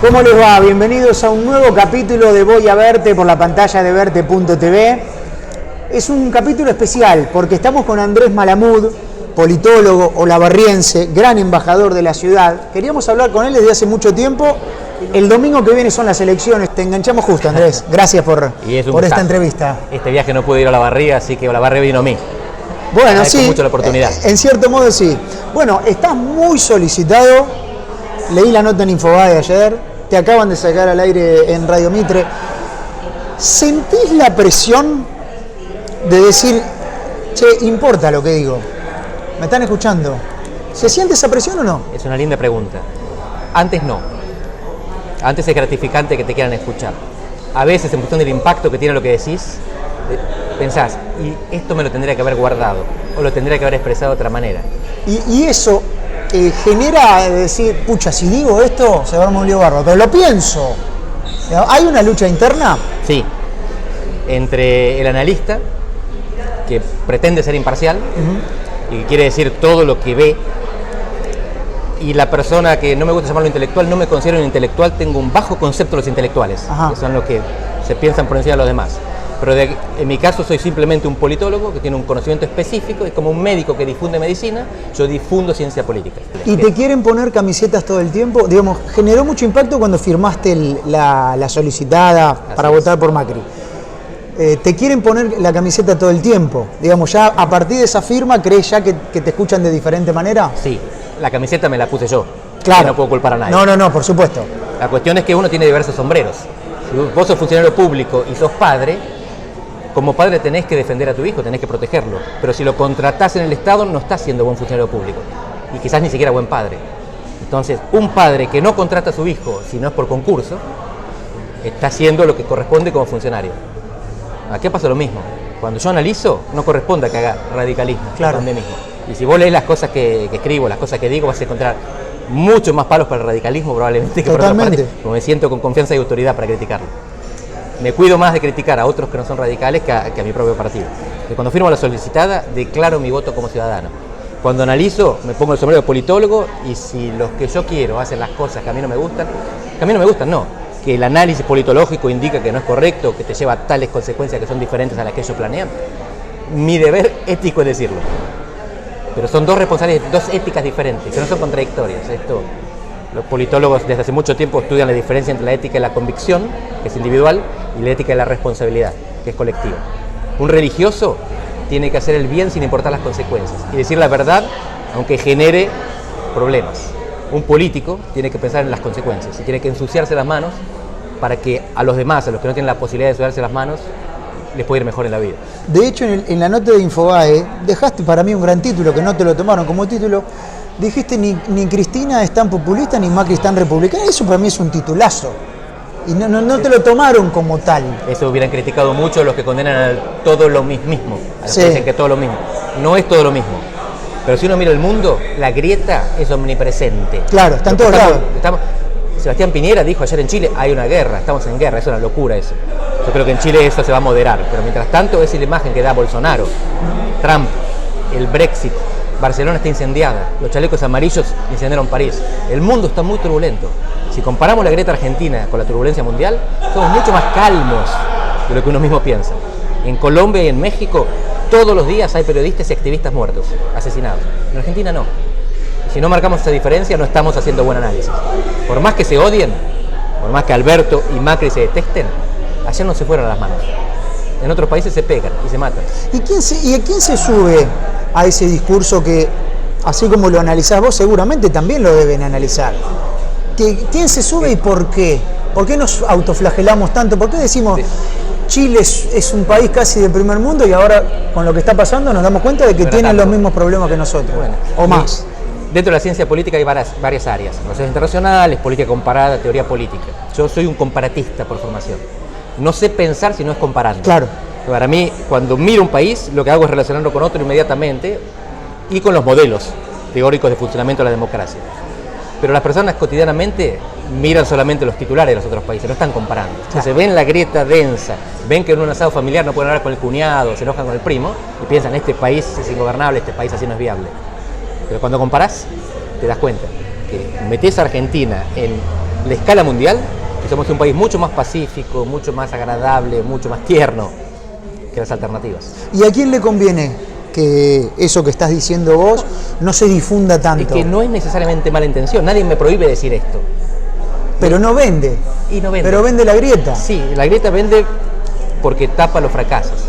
¿Cómo les va? Bienvenidos a un nuevo capítulo de Voy a Verte por la pantalla de Verte.tv. Es un capítulo especial porque estamos con Andrés Malamud, politólogo olavarriense, gran embajador de la ciudad. Queríamos hablar con él desde hace mucho tiempo. El domingo que viene son las elecciones. Te enganchamos justo, Andrés. Gracias por esta entrevista. Este viaje no pude ir a Olavarría, así que Olavarría vino a mí. Bueno, sí. Mucho la oportunidad. En cierto modo sí. Bueno, estás muy solicitado. Leí la nota en Infobae ayer. Te acaban de sacar al aire en Radio Mitre. ¿Sentís la presión de decir, che, importa lo que digo? ¿Me están escuchando? ¿Se siente esa presión o no? Es una linda pregunta. Antes no. Antes es gratificante que te quieran escuchar. A veces, en función del impacto que tiene lo que decís, pensás, y esto me lo tendría que haber guardado, o lo tendría que haber expresado de otra manera. Y eso genera decir, pucha, si digo esto, se va a armar un lío bárbaro, pero lo pienso. ¿Hay una lucha interna? Sí. Entre el analista, que pretende ser imparcial, y que quiere decir todo lo que ve, y la persona que no me gusta llamarlo intelectual, no me considero un intelectual, tengo un bajo concepto de los intelectuales, que son los que se piensan por encima de los demás. Pero en mi caso soy simplemente un politólogo que tiene un conocimiento específico, es como un médico que difunde medicina, yo difundo ciencia política. ¿Y te quieren poner camisetas todo el tiempo? Digamos, generó mucho impacto cuando firmaste la solicitada para votar por Macri. ¿Te quieren poner la camiseta todo el tiempo? Digamos, ya a partir de esa firma, ¿crees ya que te escuchan de diferente manera? Sí, la camiseta me la puse yo. Claro. No puedo culpar a nadie. No, por supuesto. La cuestión es que uno tiene diversos sombreros. Si vos sos funcionario público y sos padre, como padre tenés que defender a tu hijo, tenés que protegerlo. Pero si lo contratás en el Estado, no estás siendo buen funcionario público. Y quizás ni siquiera buen padre. Entonces, un padre que no contrata a su hijo, si no es por concurso, está haciendo lo que corresponde como funcionario. Aquí pasa lo mismo. Cuando yo analizo, no corresponde a que haga radicalismo. Claro. Mí mismo. Y si vos lees las cosas que escribo, las cosas que digo, vas a encontrar muchos más palos para el radicalismo probablemente que por otra parte. Como me siento con confianza y autoridad para criticarlo. Me cuido más de criticar a otros que no son radicales que a mi propio partido. Que cuando firmo la solicitada, declaro mi voto como ciudadano. Cuando analizo, me pongo el sombrero de politólogo y si los que yo quiero hacen las cosas que a mí no me gustan, que el análisis politológico indica que no es correcto, que te lleva a tales consecuencias que son diferentes a las que ellos planean, mi deber ético es decirlo. Pero son dos responsabilidades, dos éticas diferentes, que no son contradictorias. Los politólogos desde hace mucho tiempo estudian la diferencia entre la ética y la convicción, que es individual, y la ética y la responsabilidad, que es colectiva. Un religioso tiene que hacer el bien sin importar las consecuencias y decir la verdad aunque genere problemas. Un político tiene que pensar en las consecuencias y tiene que ensuciarse las manos para que a los demás, a los que no tienen la posibilidad de ensuciarse las manos, les puede ir mejor en la vida. De hecho, en la nota de Infobae dejaste para mí un gran título, que no te lo tomaron como título. Dijiste, ni Cristina es tan populista, ni Macri es tan republicana. Eso para mí es un titulazo. Y no te lo tomaron como tal. Eso hubieran criticado mucho los que condenan a todo lo mismo. A los que dicen que todo lo mismo. No es todo lo mismo. Pero si uno mira el mundo, la grieta es omnipresente. Claro, está en todos lados. Sebastián Piñera dijo ayer en Chile, hay una guerra, estamos en guerra, es una locura eso. Yo creo que en Chile eso se va a moderar. Pero mientras tanto, esa es la imagen que da Bolsonaro, Trump, el Brexit. Barcelona está incendiada, los chalecos amarillos incendiaron París. El mundo está muy turbulento. Si comparamos la grieta argentina con la turbulencia mundial, somos mucho más calmos de lo que uno mismo piensa. En Colombia y en México, todos los días hay periodistas y activistas muertos, asesinados. En Argentina no. Y si no marcamos esa diferencia, no estamos haciendo buen análisis. Por más que se odien, por más que Alberto y Macri se detesten, ayer no se fueron a las manos. En otros países se pegan y se matan. ¿Y a quién se sube a ese discurso que, así como lo analizás vos, seguramente también lo deben analizar? ¿Quién se sube y por qué? ¿Por qué nos autoflagelamos tanto? ¿Por qué decimos Chile es un país casi de primer mundo y ahora con lo que está pasando nos damos cuenta de que tienen los mismos problemas que nosotros? Bueno, o más. Dentro de la ciencia política hay varias áreas. Relaciones internacionales, política comparada, teoría política. Yo soy un comparatista por formación. No sé pensar si no es comparando. Claro. Para mí, cuando miro un país, lo que hago es relacionarlo con otro inmediatamente y con los modelos teóricos de funcionamiento de la democracia. Pero las personas cotidianamente miran solamente los titulares de los otros países, no están comparando. Entonces ven la grieta densa, ven que en un asado familiar no pueden hablar con el cuñado, se enojan con el primo y piensan, este país es ingobernable, este país así no es viable. Pero cuando comparás, te das cuenta que metés a Argentina en la escala mundial, que somos un país mucho más pacífico, mucho más agradable, mucho más tierno que las alternativas. ¿Y a quién le conviene que eso que estás diciendo vos no se difunda tanto? Es que no es necesariamente mala intención, nadie me prohíbe decir esto. Pero no vende. Y no vende. Pero vende la grieta. Sí, la grieta vende porque tapa los fracasos.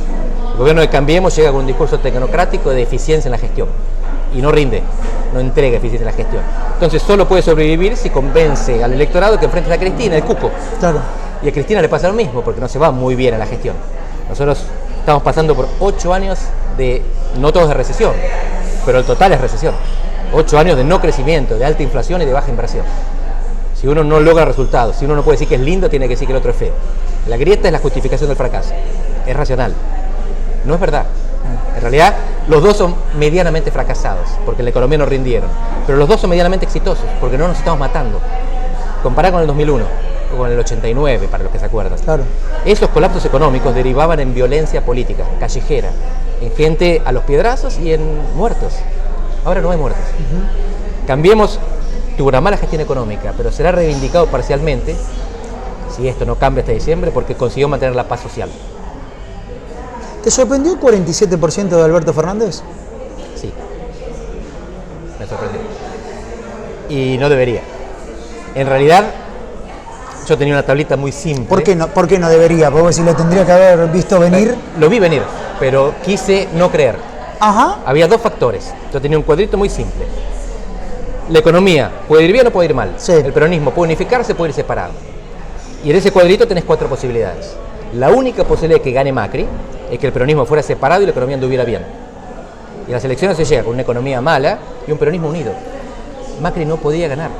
El gobierno de Cambiemos llega con un discurso tecnocrático de eficiencia en la gestión y no rinde, no entrega eficiencia en la gestión. Entonces solo puede sobrevivir si convence al electorado que enfrente a Cristina, el cuco. Claro. Y a Cristina le pasa lo mismo porque no se va muy bien en la gestión. Nosotros estamos pasando por 8 años de, no todos de recesión, pero el total es recesión. 8 años de no crecimiento, de alta inflación y de baja inversión. Si uno no logra resultados, si uno no puede decir que es lindo, tiene que decir que el otro es feo. La grieta es la justificación del fracaso. Es racional. No es verdad. En realidad, los dos son medianamente fracasados, porque en la economía no rindieron. Pero los dos son medianamente exitosos, porque no nos estamos matando. Compará con el 2001, o con el 89, para los que se acuerdan. Claro. Esos colapsos económicos derivaban en violencia política, callejera, en gente a los piedrazos y en muertos. Ahora no hay muertos. Cambiemos, tuvo una mala gestión económica, pero será reivindicado parcialmente, si esto no cambia hasta diciembre, porque consiguió mantener la paz social. ¿Te sorprendió el 47% de Alberto Fernández? Sí, me sorprendió. Y no debería. En realidad, yo tenía una tablita muy simple. ¿Por qué no debería? Porque si lo tendría que haber visto venir. Lo vi venir, pero quise no creer. Ajá. Había 2 factores. Yo tenía un cuadrito muy simple. La economía puede ir bien o puede ir mal. Sí. El peronismo puede unificarse, puede ir separado. Y en ese cuadrito tenés 4 posibilidades. La única posibilidad de que gane Macri es que el peronismo fuera separado y la economía anduviera bien. Y a las elecciones se llega con una economía mala y un peronismo unido. Macri no podía ganar.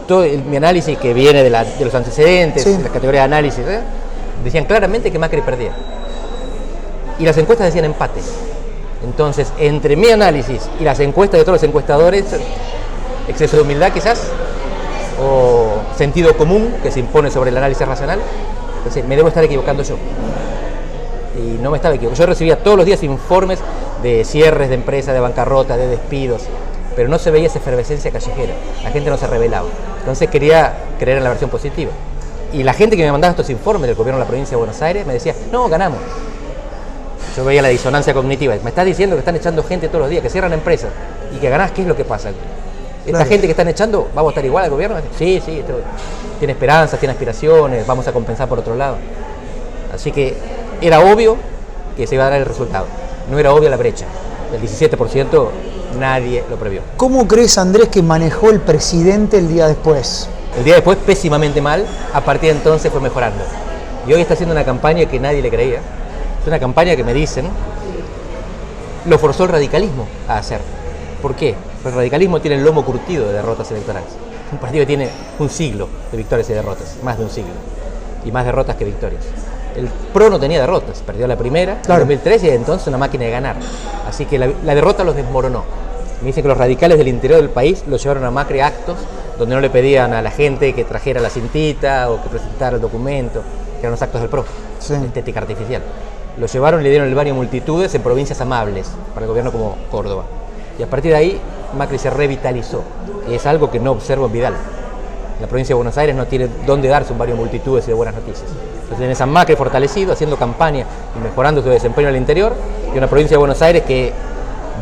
Todo mi análisis, que viene de los antecedentes, sí, de la categoría de análisis, decían claramente que Macri perdía. Y las encuestas decían empate. Entonces, entre mi análisis y las encuestas de todos los encuestadores, exceso de humildad quizás, o sentido común que se impone sobre el análisis racional, entonces me debo estar equivocando yo. Y no me estaba equivocando. Yo recibía todos los días informes de cierres de empresas, de bancarrota, de despidos, pero no se veía esa efervescencia callejera. La gente no se rebelaba. Entonces quería creer en la versión positiva. Y la gente que me mandaba estos informes del gobierno de la provincia de Buenos Aires me decía, no, ganamos. Yo veía la disonancia cognitiva. Me estás diciendo que están echando gente todos los días, que cierran empresas y que ganás, ¿qué es lo que pasa? ¿Esta gente que están echando va a votar igual al gobierno? Sí, esto tiene esperanzas, tiene aspiraciones, vamos a compensar por otro lado. Así que era obvio que se iba a dar el resultado. No era obvia la brecha. El 17% nadie lo previó. ¿Cómo crees, Andrés, que manejó el presidente el día después? El día después, pésimamente mal. A partir de entonces fue mejorando. Y hoy está haciendo una campaña que nadie le creía. Es una campaña que me dicen lo forzó el radicalismo a hacer. ¿Por qué? Porque el radicalismo tiene el lomo curtido de derrotas electorales. Un partido que tiene un siglo de victorias y derrotas, más de un siglo. Y más derrotas que victorias. El PRO no tenía derrotas, perdió la primera, claro, en 2013, y entonces una máquina de ganar. Así que la derrota los desmoronó. Me dicen que los radicales del interior del país los llevaron a Macri a actos donde no le pedían a la gente que trajera la cintita o que presentara el documento, que eran los actos del PRO, sí, estética artificial. Los llevaron y le dieron el baño a multitudes en provincias amables para el gobierno como Córdoba. Y a partir de ahí, Macri se revitalizó. Y es algo que no observo en Vidal. La provincia de Buenos Aires no tiene dónde darse un baño a multitudes y de buenas noticias. Entonces tenés a Macri fortalecido, haciendo campaña y mejorando su desempeño en el interior, y una provincia de Buenos Aires que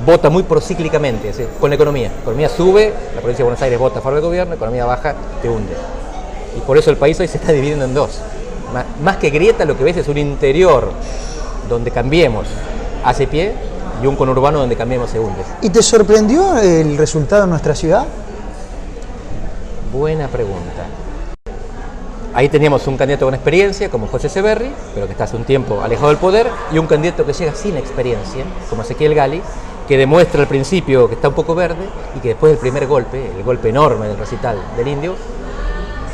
vota muy procíclicamente, es decir, con la economía. La economía sube, la provincia de Buenos Aires vota a favor del gobierno, la economía baja, te hunde. Y por eso el país hoy se está dividiendo en dos. Más que grieta, lo que ves es un interior donde Cambiemos hace pie y un conurbano donde Cambiemos se hunde. ¿Y te sorprendió el resultado en nuestra ciudad? Buena pregunta. Ahí teníamos un candidato con experiencia, como José Severri, pero que está hace un tiempo alejado del poder, y un candidato que llega sin experiencia, como Ezequiel Gali, que demuestra al principio que está un poco verde y que después del primer golpe, el golpe enorme del recital del Indio,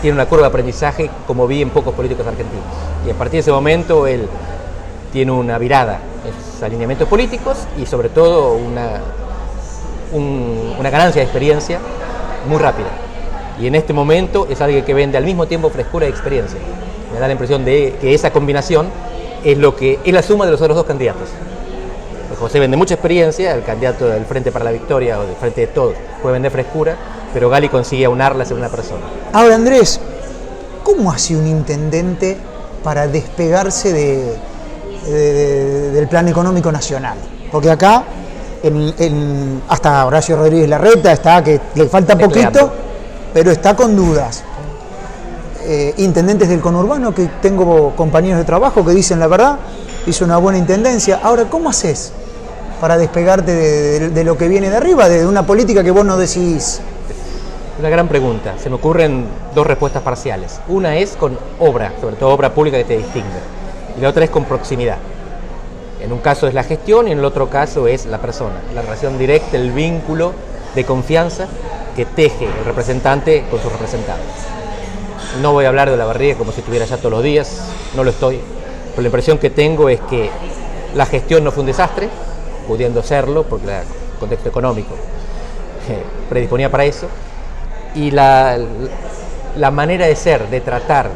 tiene una curva de aprendizaje como vi en pocos políticos argentinos. Y a partir de ese momento él tiene una virada en sus alineamientos políticos y sobre todo una ganancia de experiencia muy rápida. Y en este momento es alguien que vende al mismo tiempo frescura y experiencia. Me da la impresión de que esa combinación es lo que es la suma de los otros dos candidatos. José vende mucha experiencia, el candidato del Frente para la Victoria o del Frente de Todos puede vender frescura, pero Gali consigue aunarlas en una persona. Ahora, Andrés, ¿cómo hace un intendente para despegarse del plan económico nacional? Porque acá, hasta Horacio Rodríguez Larreta está, que le falta poquito, pero está con dudas. Intendentes del conurbano, que tengo compañeros de trabajo que dicen la verdad, hizo una buena intendencia. Ahora, ¿cómo haces para despegarte de lo que viene de arriba, de una política que vos no decidís? Una gran pregunta. Se me ocurren dos respuestas parciales. Una es con obra, sobre todo obra pública que te distingue. Y la otra es con proximidad. En un caso es la gestión y en el otro caso es la persona. La relación directa, el vínculo de confianza que teje el representante con sus representantes. No voy a hablar de Olavarría como si estuviera allá todos los días, no lo estoy. Pero la impresión que tengo es que la gestión no fue un desastre, pudiendo serlo, porque el contexto económico predisponía para eso. Y la manera de ser, de tratar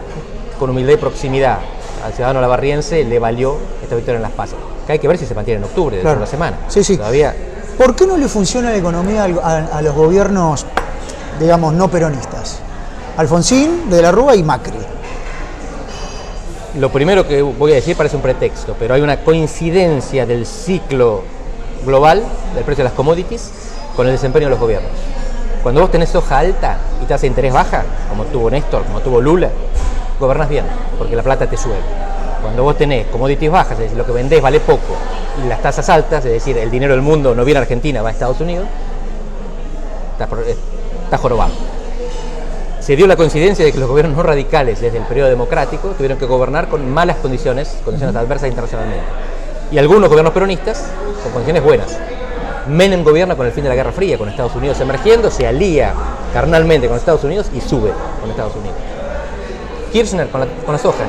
con humildad y proximidad al ciudadano olavarriense le valió esta victoria en las PASO. Que hay que ver si se mantiene en octubre, dentro de una semana. Sí. Todavía. ¿Por qué no le funciona la economía a los gobiernos, digamos, no peronistas? Alfonsín, de la Rúa y Macri. Lo primero que voy a decir parece un pretexto, pero hay una coincidencia del ciclo global del precio de las commodities con el desempeño de los gobiernos. Cuando vos tenés soja alta y tasa de interés baja, como tuvo Néstor, como tuvo Lula, gobernás bien, porque la plata te sube. Cuando vos tenés commodities bajas, es decir, lo que vendés vale poco, y las tasas altas, es decir, el dinero del mundo no viene a Argentina, va a Estados Unidos, está jorobado. Se dio la coincidencia de que los gobiernos no radicales desde el periodo democrático tuvieron que gobernar con malas condiciones adversas internacionalmente. Y algunos gobiernos peronistas con condiciones buenas. Menem gobierna con el fin de la Guerra Fría, con Estados Unidos emergiendo, se alía carnalmente con Estados Unidos y sube con Estados Unidos. Kirchner con la soja,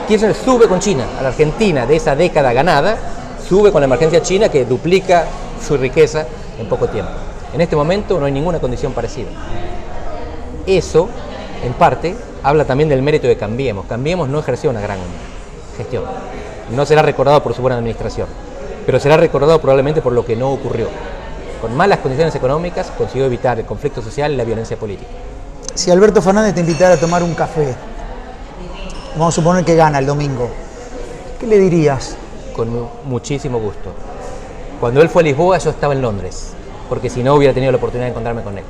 Kirchner sube con China, a la Argentina de esa década ganada, sube con la emergencia china que duplica su riqueza en poco tiempo. En este momento no hay ninguna condición parecida. Eso, en parte, habla también del mérito de Cambiemos. Cambiemos no ejerció una gran gestión. No será recordado por su buena administración, pero será recordado probablemente por lo que no ocurrió. Con malas condiciones económicas consiguió evitar el conflicto social y la violencia política. Si Alberto Fernández te invitara a tomar un café, vamos a suponer que gana el domingo, ¿qué le dirías? Con muchísimo gusto. Cuando él fue a Lisboa yo estaba en Londres, porque si no hubiera tenido la oportunidad de encontrarme con él.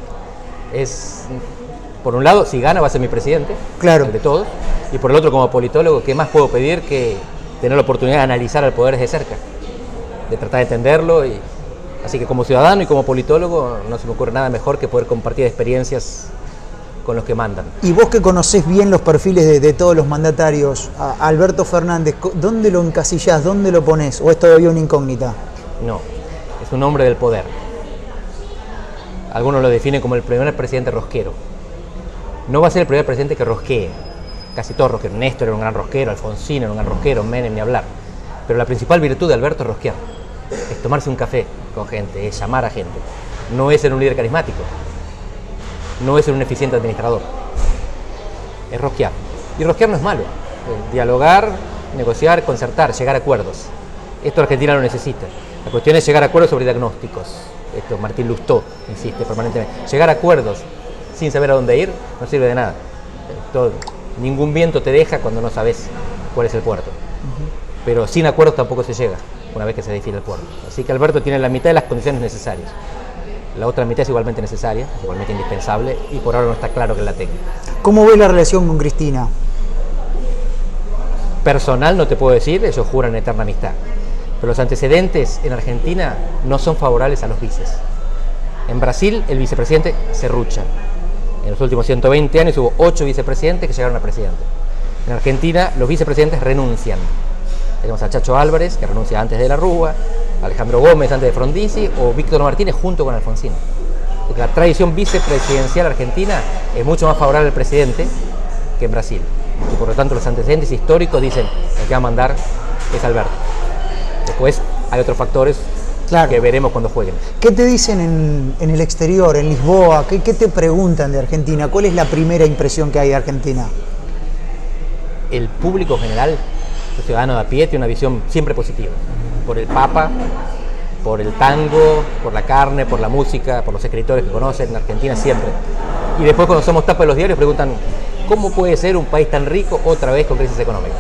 Por un lado, si gana va a ser mi presidente, claro, de todos, y por el otro, como politólogo, ¿qué más puedo pedir que tener la oportunidad de analizar al poder desde cerca? De tratar de entenderlo, así que como ciudadano y como politólogo no se me ocurre nada mejor que poder compartir experiencias con los que mandan. Y vos que conocés bien los perfiles de todos los mandatarios, a Alberto Fernández, ¿dónde lo encasillás? ¿Dónde lo ponés? ¿O es todavía una incógnita? No, es un hombre del poder. Algunos lo definen como el primer presidente rosquero. No va a ser el primer presidente que rosquee. Casi todos rosqueros. Néstor era un gran rosquero, Alfonsín era un gran rosquero, Menem ni hablar. Pero la principal virtud de Alberto es rosquear. Es tomarse un café con gente, es llamar a gente. No es ser un líder carismático. No es ser un eficiente administrador. Es rosquear. Y rosquear no es malo. Dialogar, negociar, concertar, llegar a acuerdos. Esto Argentina lo necesita. La cuestión es llegar a acuerdos sobre diagnósticos. Esto Martín Lustó insiste permanentemente. Llegar a acuerdos sin saber a dónde ir no sirve de nada. Ningún viento te deja cuando no sabes cuál es el puerto. Pero sin acuerdos tampoco se llega una vez que se define el puerto. Así que Alberto tiene la mitad de las condiciones necesarias. La otra mitad es igualmente necesaria, es igualmente indispensable, y por ahora no está claro que la tenga. ¿Cómo ves la relación con Cristina? Personal no te puedo decir, ellos juran eterna amistad. Pero los antecedentes en Argentina no son favorables a los vices. En Brasil el vicepresidente serrucha. En los últimos 120 años hubo 8 vicepresidentes que llegaron a presidente. En Argentina los vicepresidentes renuncian. Tenemos a Chacho Álvarez, que renuncia antes de la Rúa, Alejandro Gómez antes de Frondizi, o Víctor Martínez junto con Alfonsín. La tradición vicepresidencial argentina es mucho más favorable al presidente que en Brasil. Y por lo tanto los antecedentes históricos dicen el que va a mandar es Alberto. Después hay otros factores, claro, que veremos cuando jueguen. ¿Qué te dicen en el exterior, en Lisboa? ¿Qué te preguntan de Argentina? ¿Cuál es la primera impresión que hay de Argentina? El público general, el ciudadano de a pie, tiene una visión siempre positiva. Por el Papa, por el tango, por la carne, por la música, por los escritores que conocen en Argentina siempre. Y después cuando somos tapa de los diarios preguntan ¿cómo puede ser un país tan rico otra vez con crisis económica?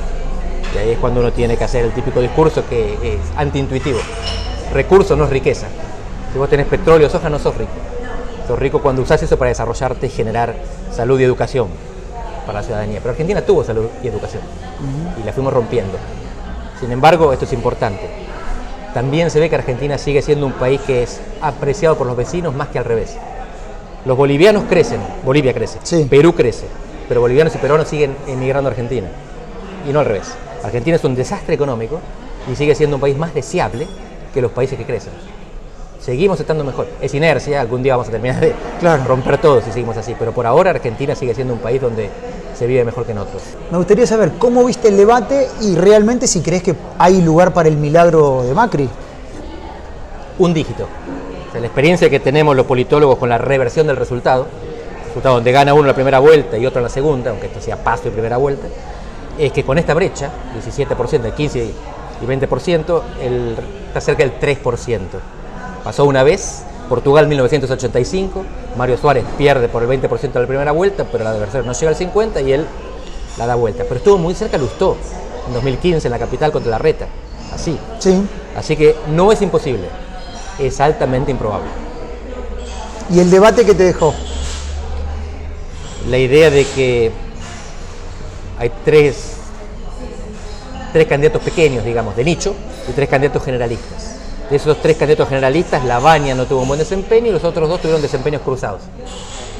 Y ahí es cuando uno tiene que hacer el típico discurso que es antiintuitivo. Recurso no es riqueza. Si vos tenés petróleo o soja, no sos rico. Sos rico cuando usás eso para desarrollarte y generar salud y educación para la ciudadanía. Pero Argentina tuvo salud y educación y la fuimos rompiendo. Sin embargo, esto es importante. También se ve que Argentina sigue siendo un país que es apreciado por los vecinos más que al revés. Los bolivianos crecen, Bolivia crece, sí. Perú crece, pero bolivianos y peruanos siguen emigrando a Argentina. Y no al revés. Argentina es un desastre económico y sigue siendo un país más deseable que los países que crecen. Seguimos estando mejor. Es inercia, algún día vamos a terminar de romper todo si seguimos así, pero por ahora Argentina sigue siendo un país donde se vive mejor que en otros. Me gustaría saber cómo viste el debate y realmente si crees que hay lugar para el milagro de Macri. Un dígito. O sea, la experiencia que tenemos los politólogos con la reversión del resultado donde gana uno en la primera vuelta y otro en la segunda, aunque esto sea paso y primera vuelta, es que con esta brecha, 17%, el 15% y 20%, está cerca del 3%. Pasó una vez, Portugal 1985, Mario Suárez pierde por el 20% de la primera vuelta, pero el adversario no llega al 50% y él la da vuelta. Pero estuvo muy cerca Lustó, en 2015 en la capital contra Larreta, así. Sí. Así que no es imposible, es altamente improbable. ¿Y el debate que te dejó? La idea de que hay tres candidatos pequeños, digamos, de nicho, y 3 candidatos generalistas. De esos 3 candidatos generalistas, Lavagna no tuvo un buen desempeño y los otros 2 tuvieron desempeños cruzados.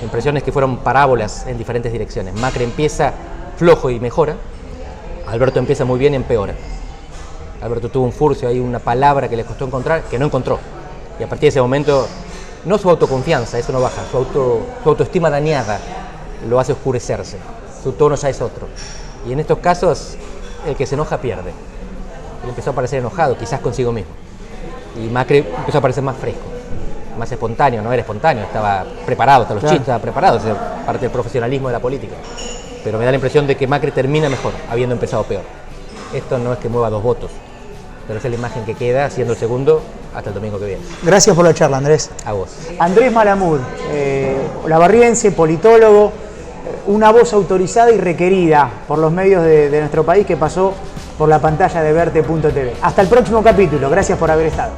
Impresiones que fueron parábolas en diferentes direcciones. Macri empieza flojo y mejora, Alberto empieza muy bien y empeora. Alberto tuvo un furcio, hay una palabra que le costó encontrar, que no encontró. Y a partir de ese momento, no su autoconfianza, eso no baja, su autoestima dañada lo hace oscurecerse. Su tono ya es otro. Y en estos casos, el que se enoja pierde. Él empezó a parecer enojado, quizás consigo mismo. Y Macri empezó a parecer más fresco, más espontáneo. No era espontáneo, estaba preparado, hasta los chistes estaban preparados, es parte del profesionalismo de la política. Pero me da la impresión de que Macri termina mejor, habiendo empezado peor. Esto no es que mueva 2 votos, pero esa es la imagen que queda, siendo el segundo hasta el domingo que viene. Gracias por la charla, Andrés. A vos. Andrés Malamud, labarriense, politólogo, una voz autorizada y requerida por los medios de nuestro país que pasó por la pantalla de Verte.tv. Hasta el próximo capítulo. Gracias por haber estado.